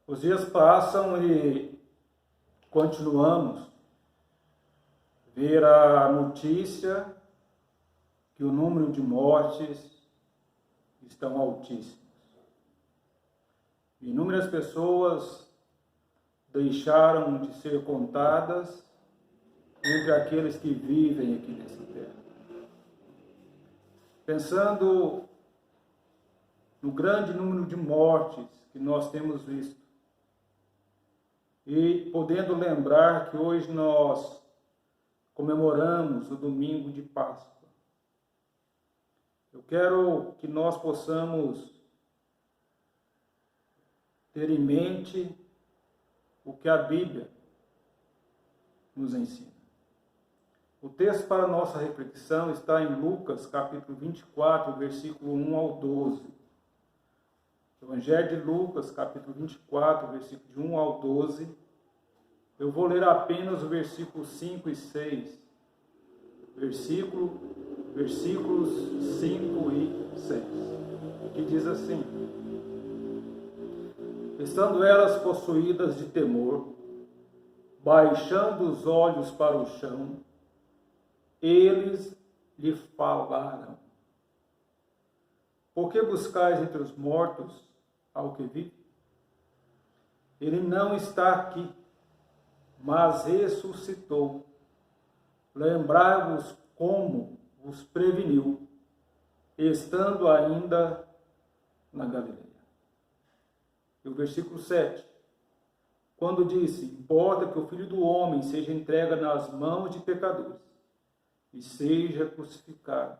Os dias passam e continuamos a ver a notícia que o número de mortes estão altíssimos. Inúmeras pessoas deixaram de ser contadas entre aqueles que vivem aqui nessa terra. Pensando no grande número de mortes que nós temos visto, e podendo lembrar que hoje nós comemoramos o domingo de Páscoa, eu quero que nós possamos ter em mente o que a Bíblia nos ensina. O texto para a nossa reflexão está em Lucas, capítulo 24, versículo 1 ao 12. Evangelho de Lucas, capítulo 24, versículo de 1 ao 12. Eu vou ler apenas o versículo 5 e 6. Versículos 5 e 6. Que diz assim: Estando elas possuídas de temor, baixando os olhos para o chão, eles lhe falaram: Por que buscais entre os mortos ao que vive? Ele não está aqui, mas ressuscitou. Lembrai-vos como vos preveniu, estando ainda na Galileia. E o versículo 7. Quando disse: Importa que o Filho do Homem seja entregue nas mãos de pecadores, e seja crucificado,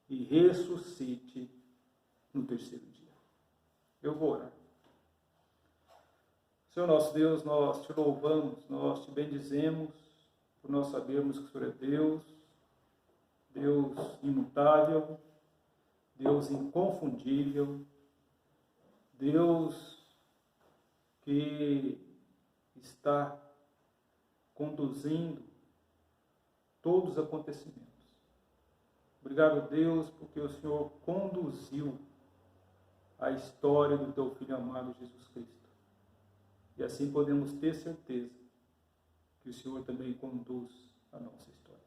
e ressuscite no terceiro dia. Eu vou orar. Senhor nosso Deus, nós te louvamos, nós te bendizemos, por nós sabermos que o Senhor é Deus, Deus imutável, Deus inconfundível, Deus que está conduzindo todos os acontecimentos. Obrigado, Deus, porque o Senhor conduziu a história do teu Filho amado Jesus Cristo. E assim podemos ter certeza que o Senhor também conduz a nossa história.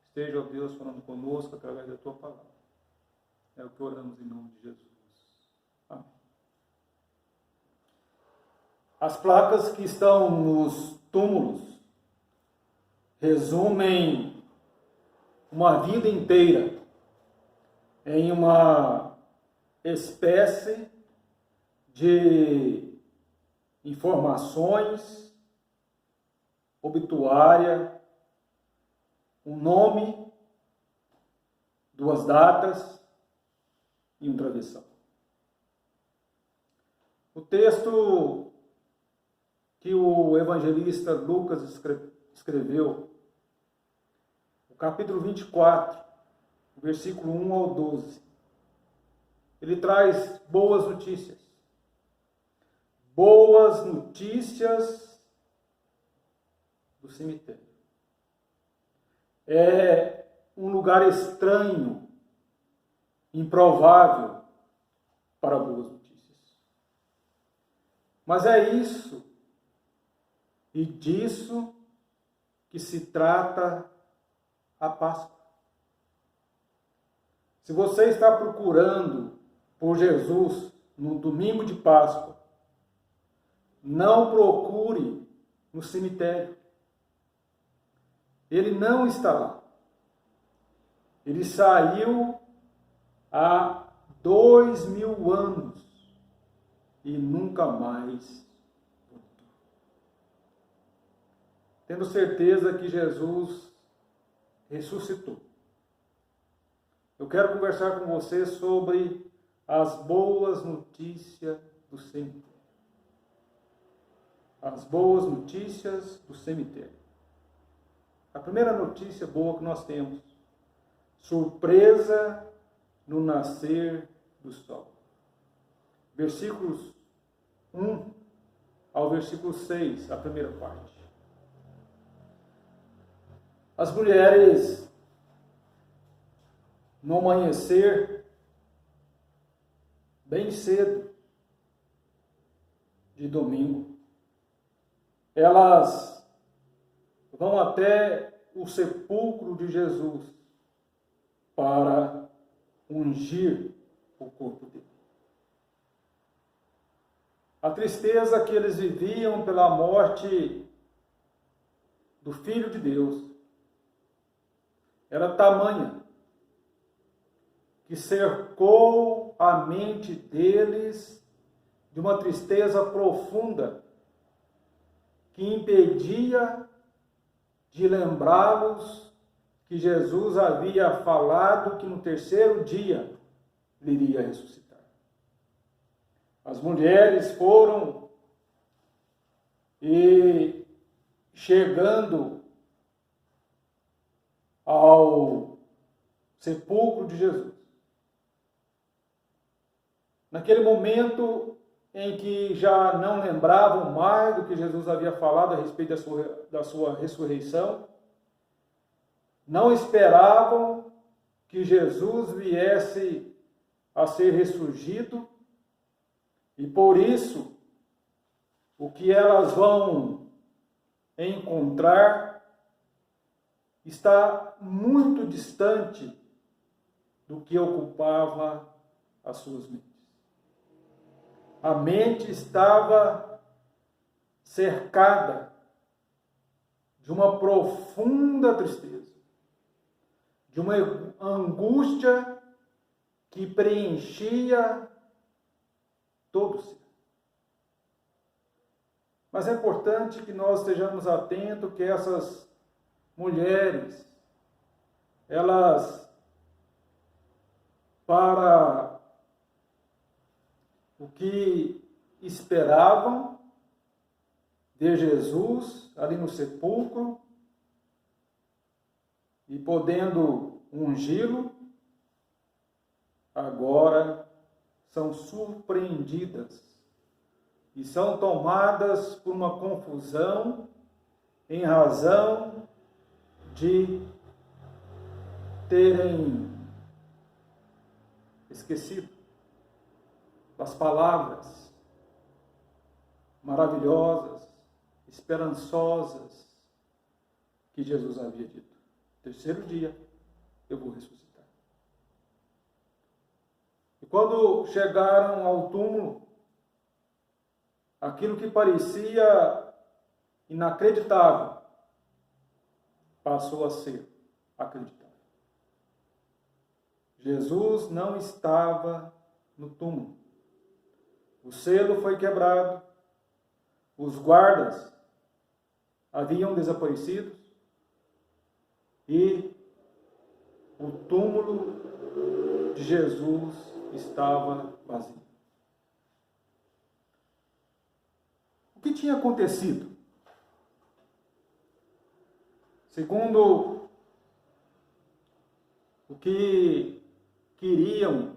Esteja, ó Deus, falando conosco através da tua palavra. É o que oramos em nome de Jesus. Amém. As placas que estão nos túmulos resumem uma vida inteira em uma espécie de informações, obituária, um nome, duas datas e um travessão. O texto que o evangelista Lucas escreveu, o capítulo 24, versículo 1 ao 12, ele traz boas notícias. Boas notícias do cemitério. É um lugar estranho, improvável para boas notícias. Mas é isso e disso que se trata a Páscoa. Se você está procurando por Jesus no domingo de Páscoa, não procure no cemitério. Ele não está lá. Ele saiu há 2000 anos e nunca mais voltou. Tendo certeza que Jesus ressuscitou. Eu quero conversar com você sobre as boas notícias do cemitério. As boas notícias do cemitério. A primeira notícia boa que nós temos: surpresa no nascer do sol. Versículos 1 ao versículo 6, a primeira parte. As mulheres, no amanhecer, bem cedo, de domingo, elas vão até o sepulcro de Jesus para ungir o corpo dele. A tristeza que eles viviam pela morte do Filho de Deus era tamanha que cercou a mente deles de uma tristeza profunda que impedia de lembrá-los que Jesus havia falado que no terceiro dia ele iria ressuscitar. As mulheres foram e chegando ao sepulcro de Jesus. Naquele momento em que já não lembravam mais do que Jesus havia falado a respeito da sua ressurreição, não esperavam que Jesus viesse a ser ressurgido, e por isso o que elas vão encontrar está muito distante do que ocupava as suas mentes. A mente estava cercada de uma profunda tristeza, de uma angústia que preenchia todo o ser. Mas é importante que nós estejamos atentos que essas mulheres, elas, para o que esperavam de Jesus ali no sepulcro e podendo ungí-lo, agora são surpreendidas e são tomadas por uma confusão em razão de terem esquecido das palavras maravilhosas, esperançosas que Jesus havia dito. Terceiro dia eu vou ressuscitar. E quando chegaram ao túmulo, aquilo que parecia inacreditável passou a ser acreditável. Jesus não estava no túmulo. O selo foi quebrado, os guardas haviam desaparecido e o túmulo de Jesus estava vazio. O que tinha acontecido? Segundo o que queriam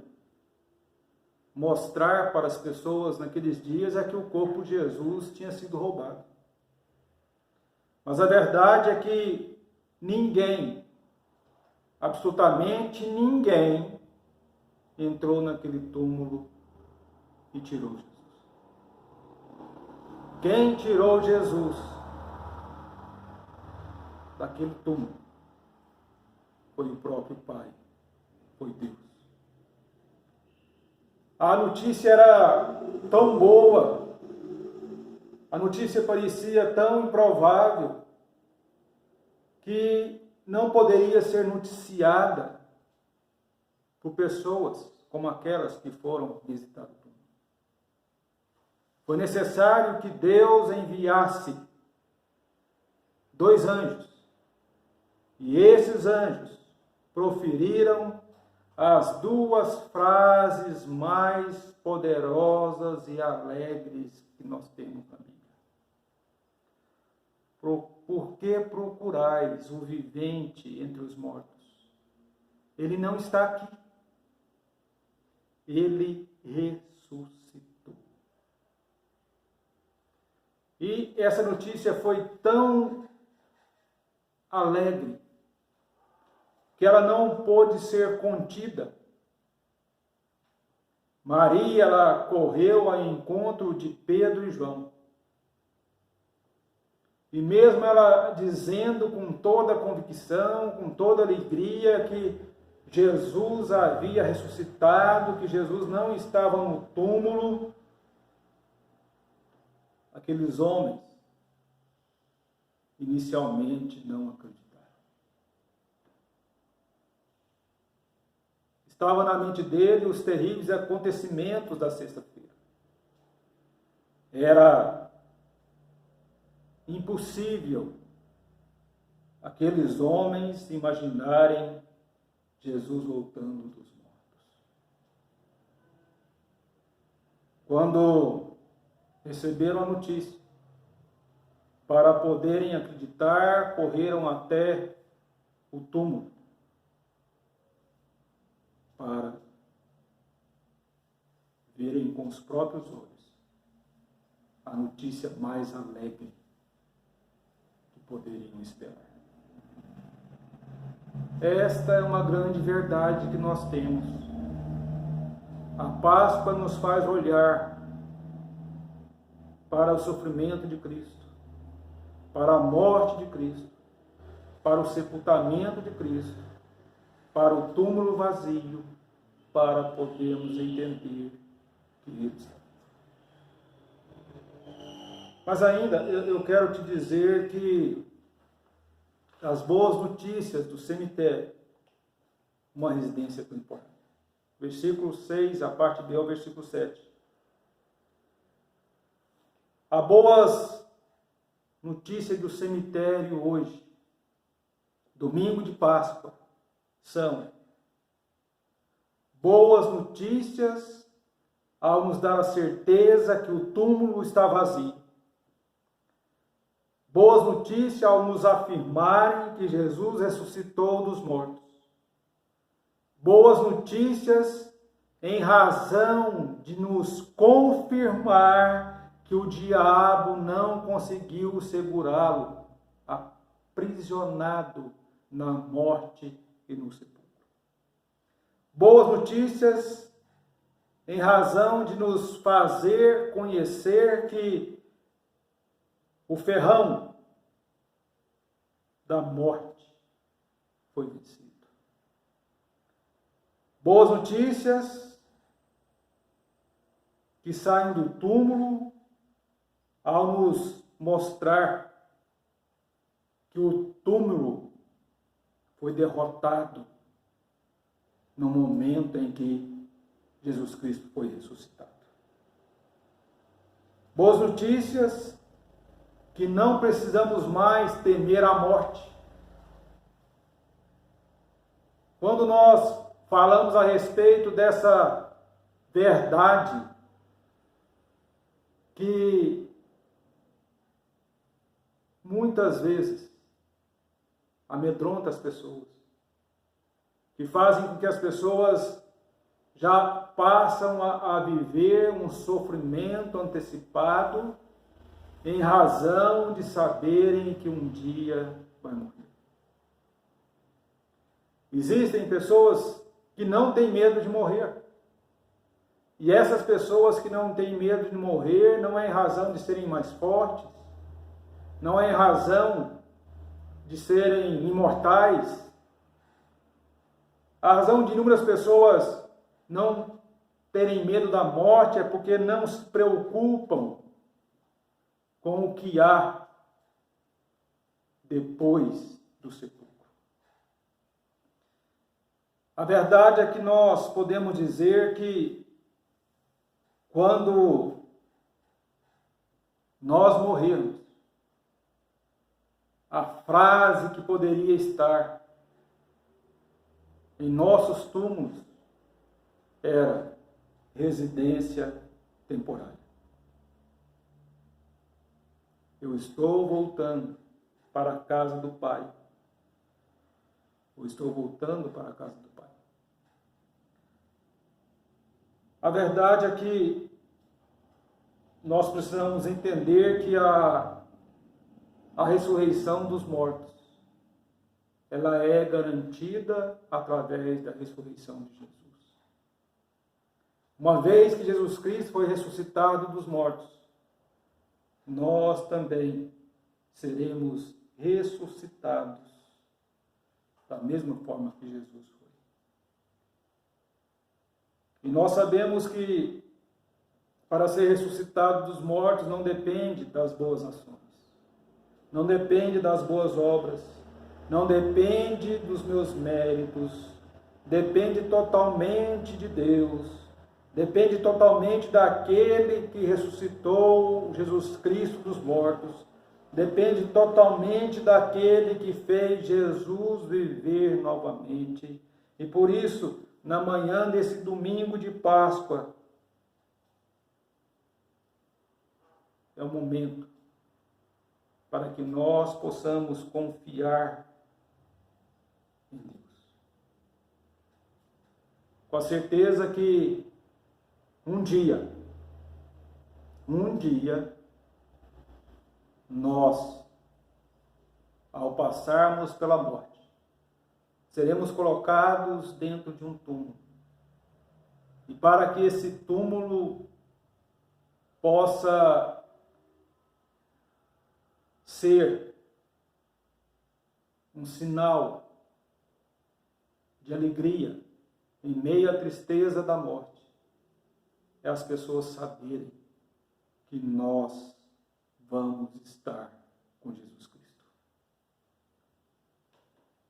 mostrar para as pessoas naqueles dias é que o corpo de Jesus tinha sido roubado. Mas a verdade é que ninguém, absolutamente ninguém, entrou naquele túmulo e tirou Jesus. Quem tirou Jesus daquele túmulo foi o próprio Pai, foi Deus. A notícia era tão boa, a notícia parecia tão improvável, que não poderia ser noticiada por pessoas como aquelas que foram visitar o túmulo. Foi necessário que Deus enviasse 2 anjos, e esses anjos proferiram as 2 frases mais poderosas e alegres que nós temos na Bíblia. Por que procurais o vivente entre os mortos? Ele não está aqui. Ele ressuscitou. E essa notícia foi tão alegre que ela não pôde ser contida, Maria, ela correu ao encontro de Pedro e João. E mesmo ela dizendo com toda a convicção, com toda a alegria que Jesus havia ressuscitado, que Jesus não estava no túmulo, aqueles homens inicialmente não acreditaram. Estava na mente dele os terríveis acontecimentos da sexta-feira. Era impossível aqueles homens imaginarem Jesus voltando dos mortos. Quando receberam a notícia, para poderem acreditar, correram até o túmulo para verem com os próprios olhos a notícia mais alegre que poderiam esperar. Esta é uma grande verdade que nós temos. A Páscoa nos faz olhar para o sofrimento de Cristo, para a morte de Cristo, para o sepultamento de Cristo, para o túmulo vazio, para podermos entender que Ele está. Mas ainda eu quero te dizer que as boas notícias do cemitério, uma residência tão importante. Versículo 6, a parte B ao versículo 7. Há boas notícias do cemitério hoje, domingo de Páscoa, são boas notícias ao nos dar a certeza que o túmulo está vazio. Boas notícias ao nos afirmarem que Jesus ressuscitou dos mortos. Boas notícias em razão de nos confirmar que o diabo não conseguiu segurá-lo, aprisionado na morte e no sepulcro. Boas notícias em razão de nos fazer conhecer que o ferrão da morte foi vencido. Boas notícias que saem do túmulo ao nos mostrar que o túmulo foi derrotado no momento em que Jesus Cristo foi ressuscitado. Boas notícias que não precisamos mais temer a morte. Quando nós falamos a respeito dessa verdade que muitas vezes amedronta as pessoas, que fazem com que as pessoas já passam a viver um sofrimento antecipado em razão de saberem que um dia vai morrer. Existem pessoas que não têm medo de morrer. E essas pessoas que não têm medo de morrer não é em razão de serem mais fortes, não é em razão de serem imortais. A razão de inúmeras pessoas não terem medo da morte é porque não se preocupam com o que há depois do sepulcro. A verdade é que nós podemos dizer que quando nós morrermos, a frase que poderia estar em nossos túmulos era residência temporária. Eu estou voltando para a casa do Pai. Eu estou voltando para a casa do Pai. A verdade é que nós precisamos entender que a ressurreição dos mortos, ela é garantida através da ressurreição de Jesus. Uma vez que Jesus Cristo foi ressuscitado dos mortos, nós também seremos ressuscitados da mesma forma que Jesus foi. E nós sabemos que para ser ressuscitado dos mortos não depende das boas ações, não depende das boas obras, não depende dos meus méritos, depende totalmente de Deus, depende totalmente daquele que ressuscitou Jesus Cristo dos mortos, depende totalmente daquele que fez Jesus viver novamente. E por isso, na manhã desse domingo de Páscoa, é o momento para que nós possamos confiar em Deus. Com a certeza que um dia, nós, ao passarmos pela morte, seremos colocados dentro de um túmulo. E para que esse túmulo possa ser um sinal de alegria em meio à tristeza da morte, é as pessoas saberem que nós vamos estar com Jesus Cristo.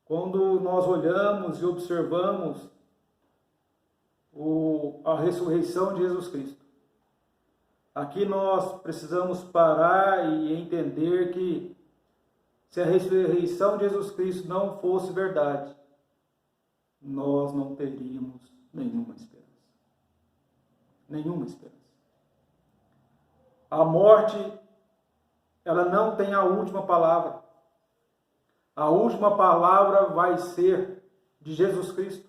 Quando nós olhamos e observamos a ressurreição de Jesus Cristo, aqui nós precisamos parar e entender que se a ressurreição de Jesus Cristo não fosse verdade, nós não teríamos nenhuma esperança. Nenhuma esperança. A morte, ela não tem a última palavra. A última palavra vai ser de Jesus Cristo.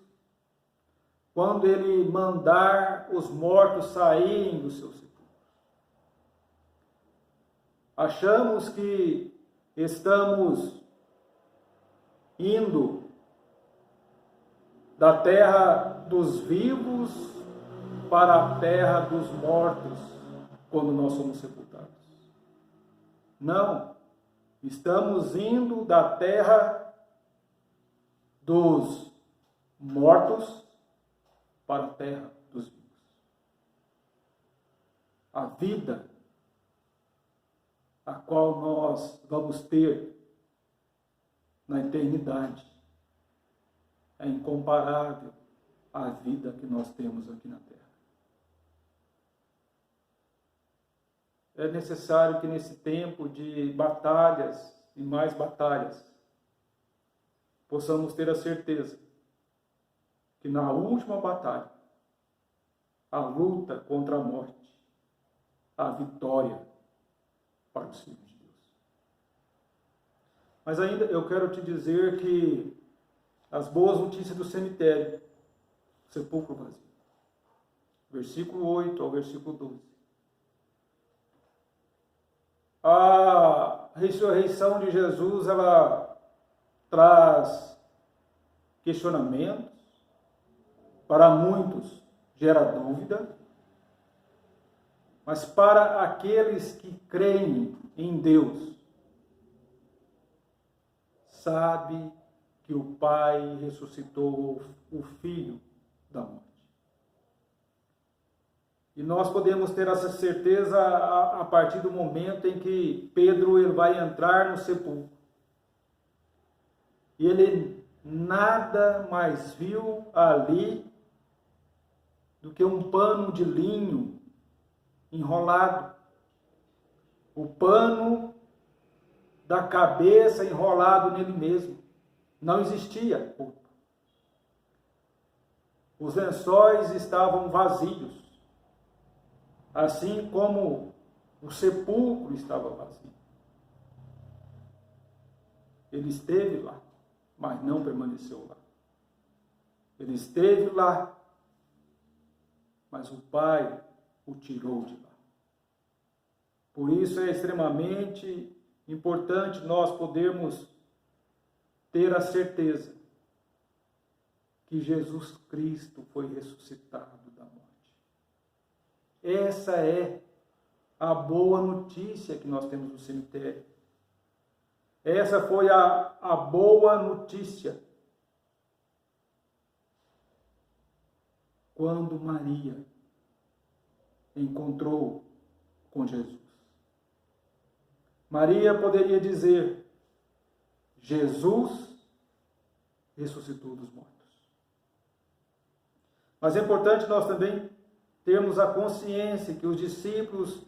Quando Ele mandar os mortos saírem do seu sepulcro. Achamos que estamos indo da terra dos vivos para a terra dos mortos quando nós somos sepultados. Não, estamos indo da terra dos mortos para a terra dos vivos. A vida a qual nós vamos ter na eternidade é incomparável à vida que nós temos aqui na terra. É necessário que nesse tempo de batalhas e mais batalhas, possamos ter a certeza que na última batalha, a luta contra a morte, a vitória para os filhos de Deus. Mas ainda eu quero te dizer que as boas notícias do cemitério, sepulcro vazio. Versículo 8 ao versículo 12. A ressurreição de Jesus, ela traz questionamentos, para muitos gera dúvida, mas para aqueles que creem em Deus, sabe que o Pai ressuscitou o Filho da morte. E nós podemos ter essa certeza a partir do momento em que Pedro ele vai entrar no sepulcro. E ele nada mais viu ali do que um pano de linho enrolado. O pano da cabeça enrolado nele mesmo. Não existia corpo. Os lençóis estavam vazios, assim como o sepulcro estava vazio. Ele esteve lá, mas não permaneceu lá. Ele esteve lá, mas o Pai o tirou de lá. Por isso é extremamente importante nós podermos ter a certeza que Jesus Cristo foi ressuscitado da morte. Essa é a boa notícia que nós temos no cemitério. Essa foi a boa notícia. Quando Maria encontrou com Jesus. Maria poderia dizer: Jesus ressuscitou dos mortos. Mas é importante nós também termos a consciência que os discípulos,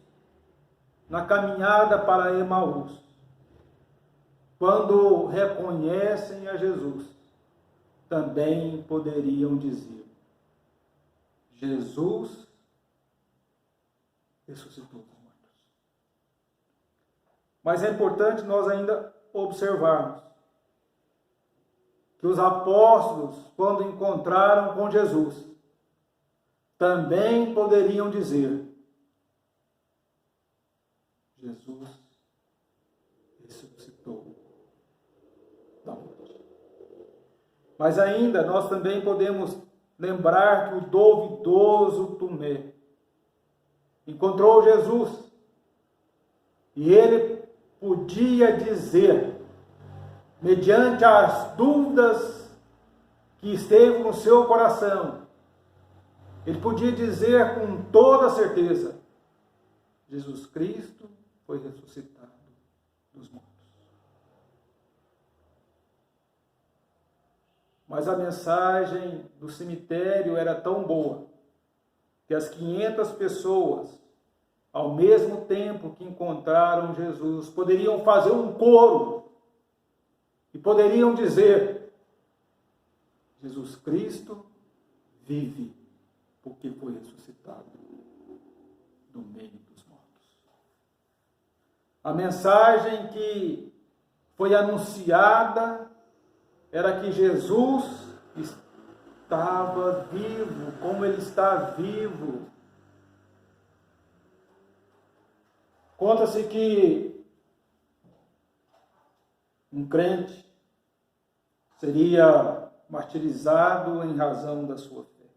na caminhada para Emaús, quando reconhecem a Jesus, também poderiam dizer: Jesus ressuscitou dos mortos. Mas é importante nós ainda observarmos que os apóstolos, quando encontraram com Jesus, também poderiam dizer: Jesus ressuscitou da morte. Mas ainda nós também podemos lembrar que o duvidoso Tomé encontrou Jesus e ele podia dizer, mediante as dúvidas que esteve no seu coração, ele podia dizer com toda certeza: Jesus Cristo foi ressuscitado dos mortos. Mas a mensagem do cemitério era tão boa que as 500 pessoas, ao mesmo tempo que encontraram Jesus, poderiam fazer um coro e poderiam dizer: Jesus Cristo vive, porque foi ressuscitado do meio dos mortos. A mensagem que foi anunciada era que Jesus estava vivo, como ele está vivo. Conta-se que um crente seria martirizado em razão da sua fé.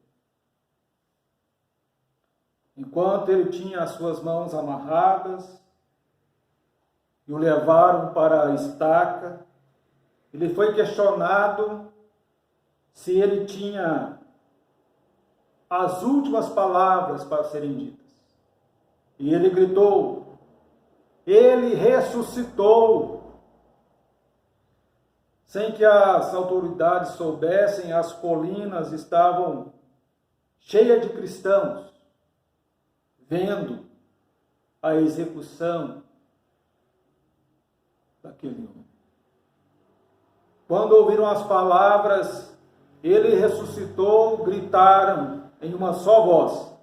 Enquanto ele tinha as suas mãos amarradas e o levaram para a estaca, ele foi questionado se ele tinha as últimas palavras para serem ditas. E ele gritou: ele ressuscitou. Sem que as autoridades soubessem, as colinas estavam cheias de cristãos, vendo a execução daquele homem. Quando ouviram as palavras, ele ressuscitou, gritaram em uma só voz: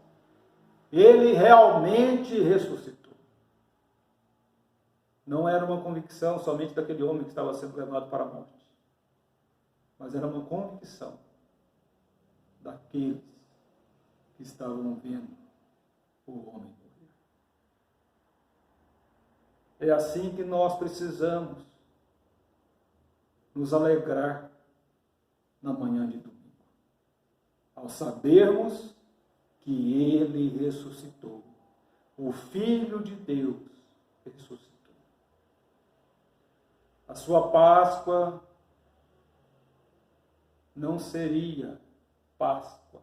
ele realmente ressuscitou. Não era uma convicção somente daquele homem que estava sendo levado para a morte, mas era uma convicção daqueles que estavam vendo o homem morrer. É assim que nós precisamos nos alegrar na manhã de domingo, ao sabermos que ele ressuscitou. O Filho de Deus ressuscitou. A sua Páscoa não seria Páscoa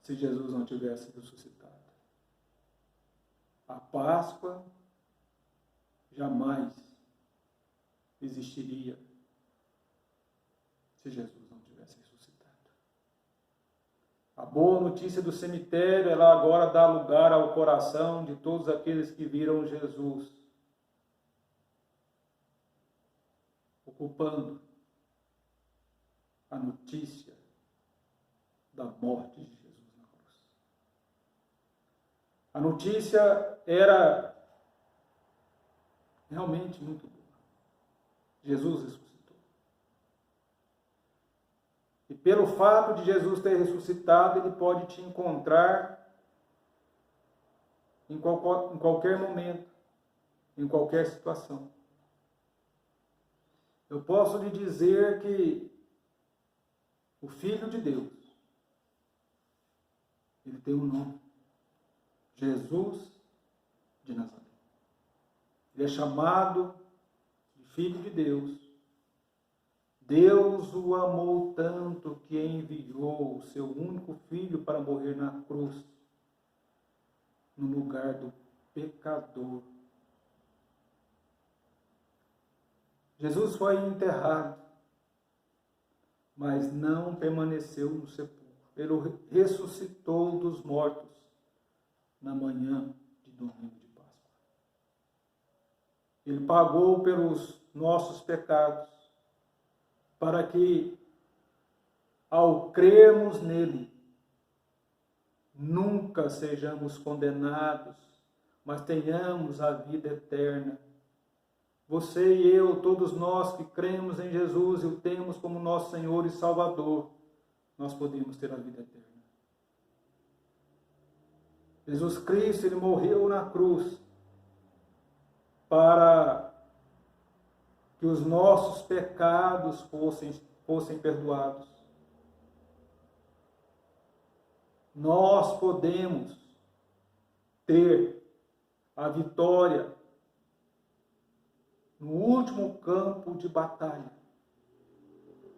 se Jesus não tivesse ressuscitado. A Páscoa jamais existiria se Jesus não tivesse ressuscitado. A boa notícia do cemitério, ela agora dá lugar ao coração de todos aqueles que viram Jesus ocupando a notícia da morte de Jesus na cruz. A notícia era realmente muito boa. Jesus ressuscitou. E pelo fato de Jesus ter ressuscitado, ele pode te encontrar em qualquer momento, em qualquer situação. Eu posso lhe dizer que o Filho de Deus, ele tem um nome. Jesus de Nazaré. Ele é chamado de Filho de Deus. Deus o amou tanto que enviou o seu único filho para morrer na cruz, no lugar do pecador. Jesus foi enterrado, mas não permaneceu no sepulcro. Ele ressuscitou dos mortos na manhã de domingo de Páscoa. Ele pagou pelos nossos pecados, para que, ao crermos nele, nunca sejamos condenados, mas tenhamos a vida eterna. Você e eu, todos nós que cremos em Jesus e o temos como nosso Senhor e Salvador, nós podemos ter a vida eterna. Jesus Cristo, Ele morreu na cruz para que os nossos pecados fossem perdoados. Nós podemos ter a vitória no último campo de batalha,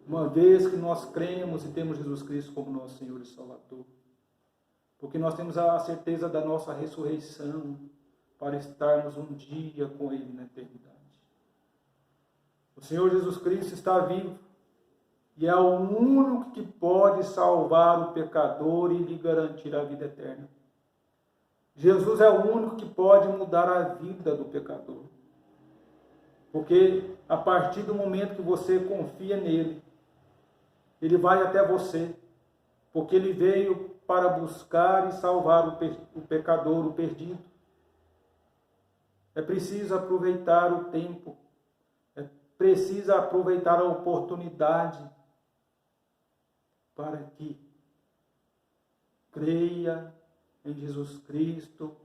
uma vez que nós cremos e temos Jesus Cristo como nosso Senhor e Salvador. Porque nós temos a certeza da nossa ressurreição para estarmos um dia com Ele na eternidade. O Senhor Jesus Cristo está vivo e é o único que pode salvar o pecador e lhe garantir a vida eterna. Jesus é o único que pode mudar a vida do pecador. Porque a partir do momento que você confia nele, ele vai até você. Porque ele veio para buscar e salvar o pecador, o perdido. É preciso aproveitar o tempo. É preciso aproveitar a oportunidade para que creia em Jesus Cristo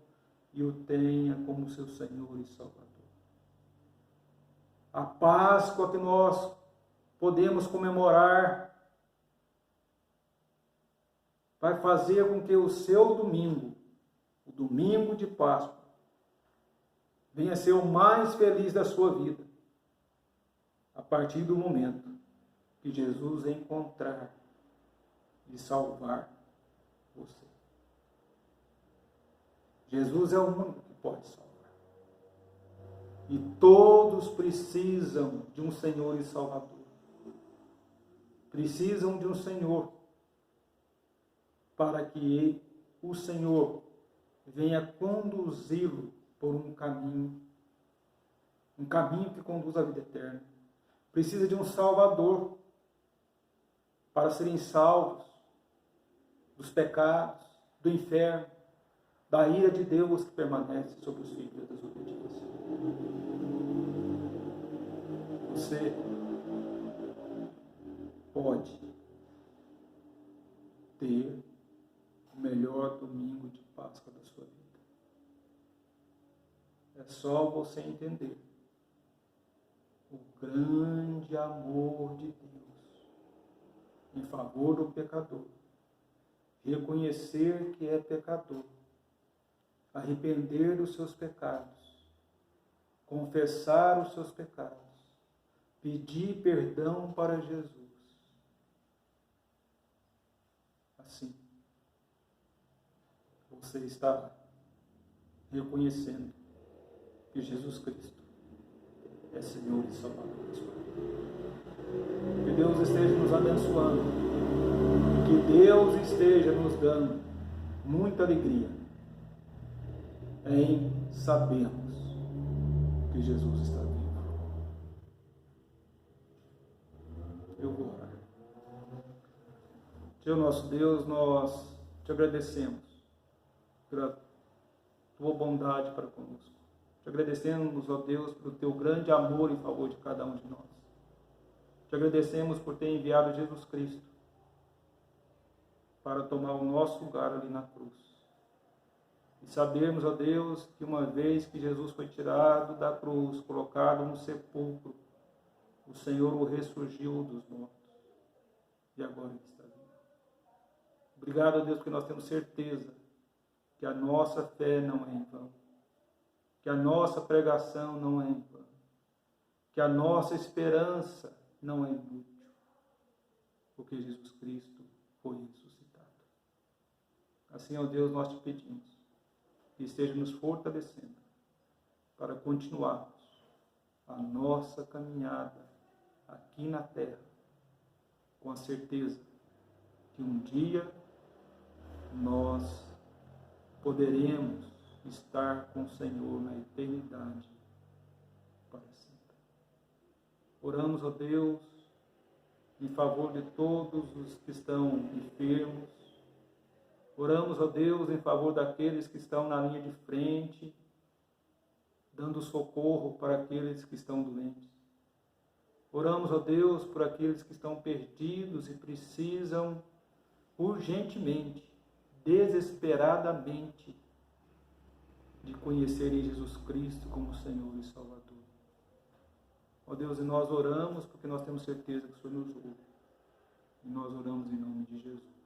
e o tenha como seu Senhor e Salvador. A Páscoa que nós podemos comemorar vai fazer com que o seu domingo, o domingo de Páscoa, venha a ser o mais feliz da sua vida, a partir do momento que Jesus encontrar e salvar você. Jesus é o único que pode salvar. E todos precisam de um Senhor e Salvador. Precisam de um Senhor para que o Senhor venha conduzi-lo por um caminho que conduz à vida eterna. Precisa de um Salvador para serem salvos dos pecados, do inferno, da ira de Deus que permanece sobre os filhos da desobediência. Você pode ter o melhor domingo de Páscoa da sua vida. É só você entender o grande amor de Deus em favor do pecador. Reconhecer que é pecador. Arrepender dos seus pecados. Confessar os seus pecados. Pedir perdão para Jesus. Assim, você está reconhecendo que Jesus Cristo é Senhor e Salvador da sua vida. Que Deus esteja nos abençoando. Que Deus esteja nos dando muita alegria em sabermos que Jesus está vivo. Eu vou orar. Senhor nosso Deus, nós te agradecemos pela tua bondade para conosco. Te agradecemos, ó Deus, pelo teu grande amor em favor de cada um de nós. Te agradecemos por ter enviado Jesus Cristo para tomar o nosso lugar ali na cruz. E sabermos, ó Deus, que uma vez que Jesus foi tirado da cruz, colocado no sepulcro, o Senhor o ressurgiu dos mortos. E agora ele está vivo. Obrigado, ó Deus, porque nós temos certeza que a nossa fé não é em vão, que a nossa pregação não é em vão, que a nossa esperança não é inútil, porque Jesus Cristo foi ressuscitado. Assim, ó Deus, nós te pedimos que esteja nos fortalecendo para continuarmos a nossa caminhada aqui na terra, com a certeza que um dia nós poderemos estar com o Senhor na eternidade para sempre. Oramos, ó Deus, em favor de todos os que estão enfermos. Oramos, ó Deus, em favor daqueles que estão na linha de frente, dando socorro para aqueles que estão doentes. Oramos, ó Deus, por aqueles que estão perdidos e precisam urgentemente, desesperadamente, de conhecerem Jesus Cristo como Senhor e Salvador. Ó Deus, e nós oramos porque nós temos certeza que o Senhor nos ouve. E nós oramos em nome de Jesus.